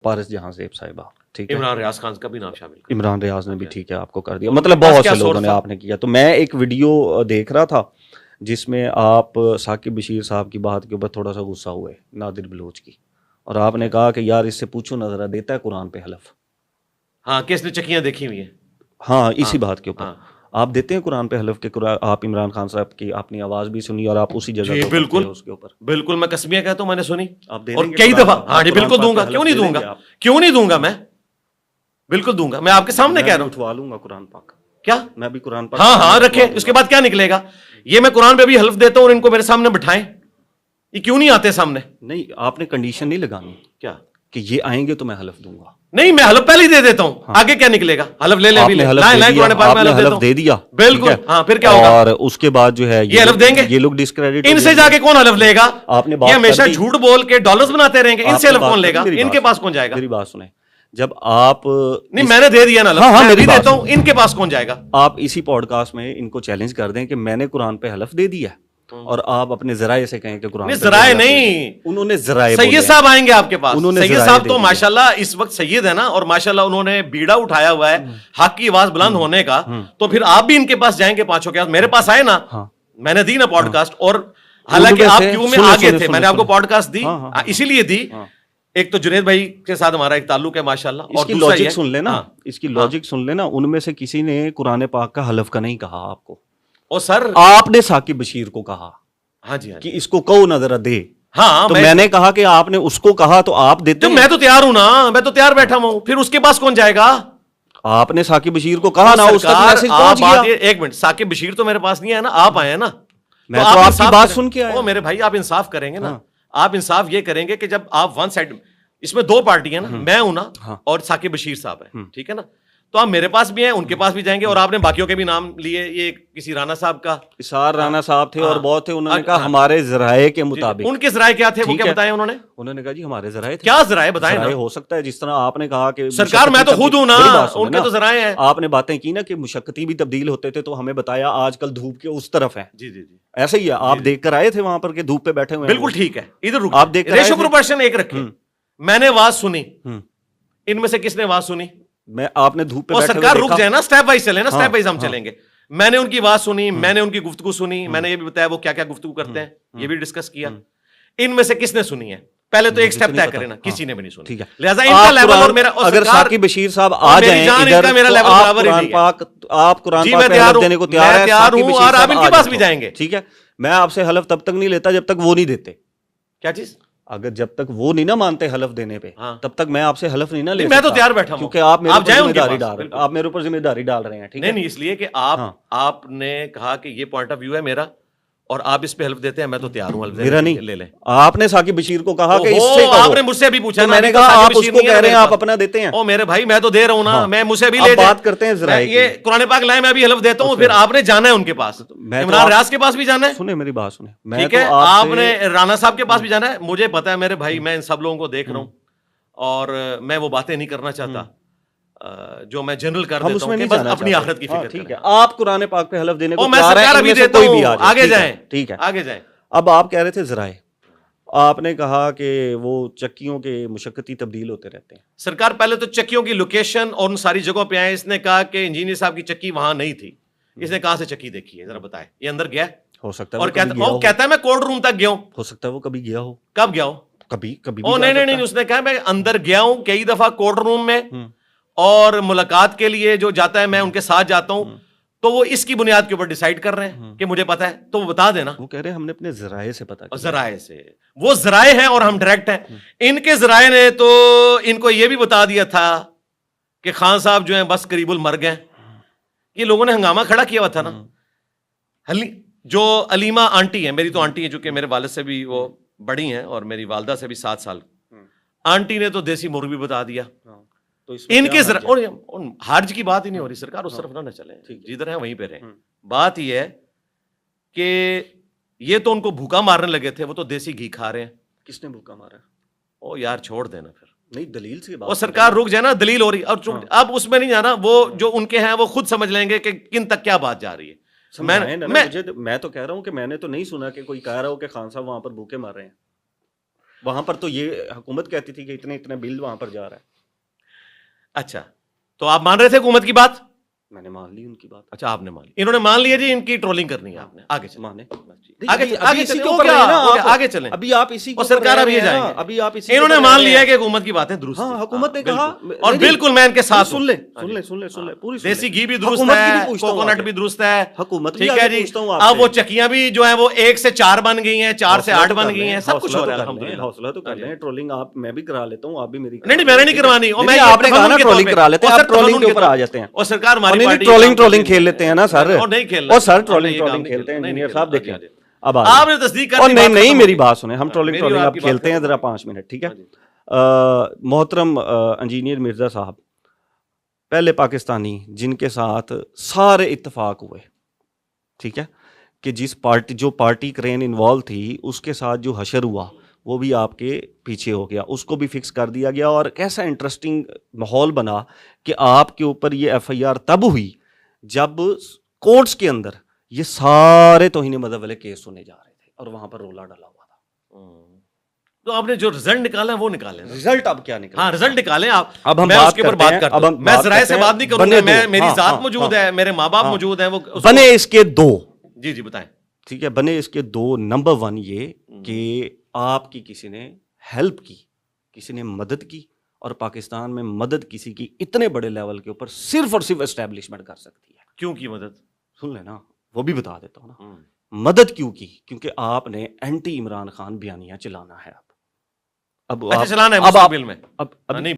پارس جہاں زیب صاحبہ، ٹھیک ہے، عمران ریاض خان کا بھی نام شامل کر عمران ریاض نے بھی ٹھیک ہے آپ کو کر دیا، مطلب بہت سے لوگوں نے آپ نے کیا. تو میں ایک ویڈیو دیکھ رہا تھا جس میں آپ ثاقب بشیر صاحب کی بات کے اوپر تھوڑا سا غصہ ہوئے، نادر بلوچ کی، اور آپ نے کہا کہ یار اس سے پوچھو نا ذرا، دیتا ہے قرآن پہ حلف؟ ہاں کس نے چکیاں دیکھی ہوئی ہیں؟ ہاں اسی بات کے اوپر آپ دیتے ہیں قرآن پہ حلف کہ آپ عمران خان صاحب کی اپنی آواز بھی سنی اور آپ اسی جگہ جی بالکل اس کے اوپر؟ بالکل، میں قسمیہ کہتا ہوں میں نے سنی آپ دے اور دیں گے کئی دفعہ. ہاں جی بالکل دوں گا، کیوں نہیں دوں گا، کیوں نہیں دوں گا، میں بالکل دوں گا، میں آپ کے سامنے کہہ رہا ہوں. اٹھوا لوں گا قرآن پاک، کیا میں بھی قرآن پاک، ہاں رکھے، اس کے بعد کیا نکلے گا؟ یہ میں قرآن پہ بھی حلف دیتا ہوں اور ان کو میرے سامنے بٹھائیں، یہ کیوں نہیں آتے سامنے؟ نہیں آپ نے کنڈیشن نہیں لگانی کیا کہ یہ آئیں گے تو میں حلف دوں گا. نہیں، میں حلف پہلے ہی دے دیتا ہوں، آگے کیا نکلے گا؟ حلف لے لیں، آپ نے حلف دے دیا بالکل. ہاں پھر کیا ہوگا؟ اور اس کے بعد جو ہے یہ حلف دیں گے، یہ لوگ ڈسکریڈٹ، ان سے جا کے کون حلف لے گا؟ آپ نے یہ ہمیشہ جھوٹ بول کے ڈالرز بناتے رہیں گے، ان سے حلف کون لے گا؟ ان کے پاس کون جائے گا؟ میری بات سنیں، جب آپ نہیں میں نے دے دیا نا، میں بھی دیتا ہوں، ان کے پاس کون جائے گا؟ آپ اسی پوڈ کاسٹ میں ان کو چیلنج کر دیں کہ میں نے قرآن پہ حلف دے دیا اور آپ اپنے ذرائع سے کہیں کہ قرآن، ذرائع نہیں، انہوں نے ذرائع، سید صاحب آئیں گے آپ کے پاس. سید صاحب تو ماشاءاللہ اس وقت سید ہے نا، اور ماشاءاللہ انہوں نے بیڑا اٹھایا ہوا ہے حق کی آواز بلند ہونے کا. تو پھر آپ بھی ان کے پاس جائیں گے پانچوں کے پاس. میرے پاس آئے نا، میں نے دی نا پوڈ کاسٹ، اور حالانکہ آپ کیوں میں آگے تھے، میں نے آپ کو پوڈ کاسٹ دی اسی لیے دی. ایک تو جنید بھائی کے ساتھ ہمارا ایک تعلق ہے ماشاءاللہ، اور دوسرا لاجک سن لینا، اس کی لاجک سن لینا، ان میں سے کسی نے قرآن پاک کا حلف کا نہیں کہا آپ کو، اور سر آپ نے ثاقب بشیر کو کہا ہاں جی کہ اس کو کہو نظر دے. ہاں تو میں نے کہا کہ آپ نے اس کو کہا تو آپ دیتے ہیں. میں تو تیار ہوں نا، میں تو تیار بیٹھا ہوں، پھر اس کے پاس کون جائے گا؟ آپ نے ثاقب بشیر کو کہا نا، اس کا میسج پہنچ گیا. ایک منٹ، ثاقب بشیر تو میرے پاس نہیں ہے نا، آپ آئے ہیں نا، میں تو آپ کی بات سن کے آیا. او میرے بھائی آپ انصاف کریں گے نا، آپ انصاف یہ کریں گے کہ جب آپ ون سائڈ، اس میں دو پارٹی ہیں نا، میں ہوں نا اور ثاقب بشیر صاحب ہے، ٹھیک ہے نا، تو آپ میرے پاس بھی ہیں، ان کے پاس بھی جائیں گے، اور آپ نے باقیوں کے بھی نام لیے، یہ کسی رانا صاحب کا، اسار رانا صاحب تھے اور بہت تھے، انہوں نے کہا ہمارے ذرائع کے مطابق. ان کے ذرائع کیا تھے وہ کیا بتائے انہوں نے کہا جی ہمارے ذرائع تھے. کیا ذرائع بتائیں نا؟ ہو سکتا ہے جس طرح آپ نے کہا کہ سرکار میں تو خود ہوں نا، ان کے تو ذرائع ہیں. آپ نے باتیں کی نا کہ مشقتی بھی تبدیل ہوتے تھے، تو ہمیں بتایا آج کل دھوپ کے اس طرف ہے. جی جی جی ایسا ہی ہے، آپ دیکھ کر آئے تھے وہاں پر کہ دھوپ پہ بیٹھے ہوئے. بالکل ٹھیک ہے، ادھر رک، آپ دیکھ کر ریشو پروپورشن ایک رکھیں. میں نے آواز سنی، ان میں سے کس نے آواز سنی؟ میں، آپ نے دھوپ پہ اور سرکار رک جائے نا، سٹیپ وائز چلے نا، سٹیپ وائز ہم چلیں گے. میں نے ان کی بات سنی، میں نے ان کی گفتگو سنی، میں نے یہ بھی بتایا وہ کیا کیا گفتگو کرتے ہیں، یہ بھی ڈسکس کیا. ان میں سے کس نے سنی ہے؟ پہلے تو ایک سٹیپ طے کرے نا، کسی نے بھی نہیں سنی. ٹھیک ہے، لہٰذا ان کا لیول اور میرا، اگر ثاقب بشیر صاحب آ جائیں ادھر، میرا لیول برابر ہی نہیں ہے. آپ قرآن پاک پہ حلف دینے کو تیار ہیں؟ تیار ہوں، اور آپ ان کے پاس بھی جائیں گے. ٹھیک ہے، میں آپ سے حلف تب تک نہیں لیتا جب تک وہ نہیں دیتے. کیا چیز؟ اگر جب تک وہ نہیں نہ مانتے حلف دینے پہ، تب تک میں آپ سے حلف نہیں نہ لے. میں تو تیار بیٹھا ہوں، کیونکہ آپ میرے اوپر ذمہ داری ڈال رہے ہیں. ٹھیک ہے، نہیں اس لیے کہ آپ نے کہا کہ یہ پوائنٹ آف ویو ہے میرا، اور آپ اس پہ حلف دیتے ہیں، میں تو تیار ہوں. میرا نہیں، لے لیں. آپ نے ثاقب بشیر کو کہا کہ اس سے کہو. آپ نے مجھ سے ابھی پوچھا، میں نے کہا آپ اس کو کہہ رہے ہیں آپ اپنا دیتے ہیں. او میرے بھائی میں تو دے رہا ہوں نا، میں مجھ سے بھی لے. بات کرتے ہیں ذرائع کی. یہ قرآن پاک لائے، میں بھی حلف دیتا ہوں، پھر آپ نے جانا ہے ان کے پاس، عمران ریاض کے پاس بھی جانا ہے. سنیں میری بات سنیں، ٹھیک ہے، آپ نے رانا صاحب کے پاس بھی جانا ہے. مجھے پتا ہے میرے بھائی، میں ان سب لوگوں کو دیکھ رہا ہوں، اور میں وہ باتیں نہیں کرنا چاہتا جو میں جنرل کر دیتا ہوں کہ بس اپنی آخرت کی فکر کریں. آپ قرآن پاک پہ حلف دینے کو تیار ہیں، ابھی دیتا ہوں، آگے جائیں. ٹھیک ہے، آگے جائیں. اب آپ کہہ رہے تھے ذرائع، آپ نے کہا کہ وہ چکیوں کے مشقتی تبدیل ہوتے رہتے ہیں. سرکار پہلے تو چکیوں کی لوکیشن اور ان ساری جگہوں پہ آئے. اس نے کہا کہ انجینئر صاحب کی چکی وہاں نہیں تھی. اس نے کہاں سے چکی دیکھی ہے ذرا بتائے؟ یہ اندر گیا ہو سکتا ہے، اور کہتا ہے میں کورٹ روم تک گیا ہوں. ہو سکتا ہے وہ کبھی گیا ہو. کب گیا ہو؟ کبھی نہیں، اس نے کہا میں اندر گیا ہوں کئی دفعہ کورٹ روم میں، اور ملاقات کے لیے جو جاتا ہے میں ان کے ساتھ جاتا ہوں. تو وہ اس کی بنیاد کے اوپر ڈیسائیڈ کر رہے ہیں کہ مجھے پتا ہے، تو وہ بتا دینا. وہ کہہ رہے ہیں ہم نے اپنے ذرائع سے پتا کیا. ذرائع سے، وہ ذرائع ہیں اور ہم ڈائریکٹ ہیں. ان کے ذرائع نے تو ان کو یہ بھی بتا دیا تھا کہ خان صاحب جو ہیں بس قریب المر گئے. یہ لوگوں نے ہنگامہ کھڑا کیا ہوا تھا نا. جو علیمہ آنٹی ہے، میری تو آنٹی ہے، جو کہ میرے والد سے بھی وہ بڑی ہیں اور میری والدہ سے بھی 7 سال. آنٹی نے تو دیسی مرغ بھی بتا دیا. ان کے حرج کی بات ہی نہیں ہو رہی سرکار، اس طرف نہ چلیں، جدھر ہیں وہیں پہ رہیں. بات یہ ہے کہ یہ تو ان کو بھوکا مارنے لگے تھے، وہ تو دیسی گھی کھا رہے ہیں. کس نے بھوکا مارا؟ او یار چھوڑ دینا پھر. نہیں دلیل سے بات، اور سرکار رک جائے نا، دلیل ہو رہی. اور اب اس میں نہیں جانا، وہ جو ان کے ہیں وہ خود سمجھ لیں گے کہ کن تک کیا بات جا رہی ہے. میں تو کہہ رہا ہوں کہ میں نے تو نہیں سنا کہ کوئی کہہ رہا ہو کہ خان صاحب وہاں پر بھوکے مار رہے ہیں. وہاں پر تو یہ حکومت کہتی تھی کہ اتنے اتنے بل وہاں پر جا رہا ہے. اچھا تو آپ مان رہے تھے حکومت کی بات؟ میں نے مان لی ان کی بات. اچھا آپ نے مان لی, انہوں نے مان لیا جی ان کی ٹرولنگ کرنی ہے آپ نے, آگے چلیں مانے آگے چلیں آگے چلیں. ابھی آپ اسی اور سرکار اب یہ جائیں گے, ابھی آپ اسی انہوں نے مان لیا کہ حکومت کی باتیں درست ہاں ہیں. حکومت نے کہا اور بالکل میں ان کے ساتھ سن لے پوری دیسی گھی بھی درست ہے, کوکونٹ بھی درست ہے, حکومت ٹھیک ہے جی. اب وہ چکیاں بھی جو ہیں وہ 1 سے 4 بن گئی ہیں, 4 سے 8 بن گئی ہیں, سب کچھ ہو رہا ہے الحمدللہ. حوصلہ تو کر لیں, ٹرولنگ آپ میں بھی کرا لیتا ہوں, آپ بھی میری. نہیں میں نے نہیں کروانی, اور میں آپ نے کہا نا ٹرولنگ کرا لیتے ہیں, آپ ٹرولنگ کے اوپر آ جاتے ہیں. اور سرکار ہماری پارٹی ٹرولنگ کھیل لیتے ہیں نا سر, اور نہیں کھیلنا, اور سر ٹرولنگ کھیلتے ہیں انجینئر صاحب. دیکھیں اب آپ نے تصدیق کر دی, نہیں میری بات سنیں, ہم ٹرولنگ آپ کھیلتے ہیں ذرا 5 منٹ, ٹھیک ہے. محترم انجینئر مرزا صاحب پہلے پاکستانی جن کے ساتھ سارے اتفاق ہوئے, ٹھیک ہے, کہ جو پارٹی کرین انوالو تھی اس کے ساتھ جو حشر ہوا وہ بھی آپ کے پیچھے ہو گیا, اس کو بھی فکس کر دیا گیا. اور کیسا انٹرسٹنگ ماحول بنا کہ آپ کے اوپر یہ ایف آئی آر تب ہوئی جب کورٹس کے اندر یہ سارے توہین مذہب والے کیس سنے جا رہے تھے اور وہاں پر رولا ڈالا ہوا تھا. تو آپ نے جو رزلٹ نکالا وہ نکالیں, رزلٹ اب کیا نکلا؟ ہاں رزلٹ نکالیں آپ. اب ہم میں اس کے اوپر بات کرتا ہوں, میں ذرائع سے بات نہیں کروں گا, میں میری ذات موجود ہے, میرے ماں باپ موجود ہیں, وہ بنے اس کے 2. جی بتائیں. ٹھیک ہے, بنے اس کے 2. نمبر 1 یہ کہ آپ کی کسی نے ہیلپ کی, کسی نے مدد کی, اور پاکستان میں مدد کسی کی اتنے بڑے لیول کے اوپر صرف اور صرف اسٹیبلشمنٹ کر سکتی ہے. کیوں کی مدد؟ سن لینا, وہ بھی بتا دیتا ہوں نا. مدد کیوں کی؟ کیونکہ آپ نے اینٹی عمران خان بیانیہ چلانا ہے. اب چلانا ہے مستقبل میں, اب نہیں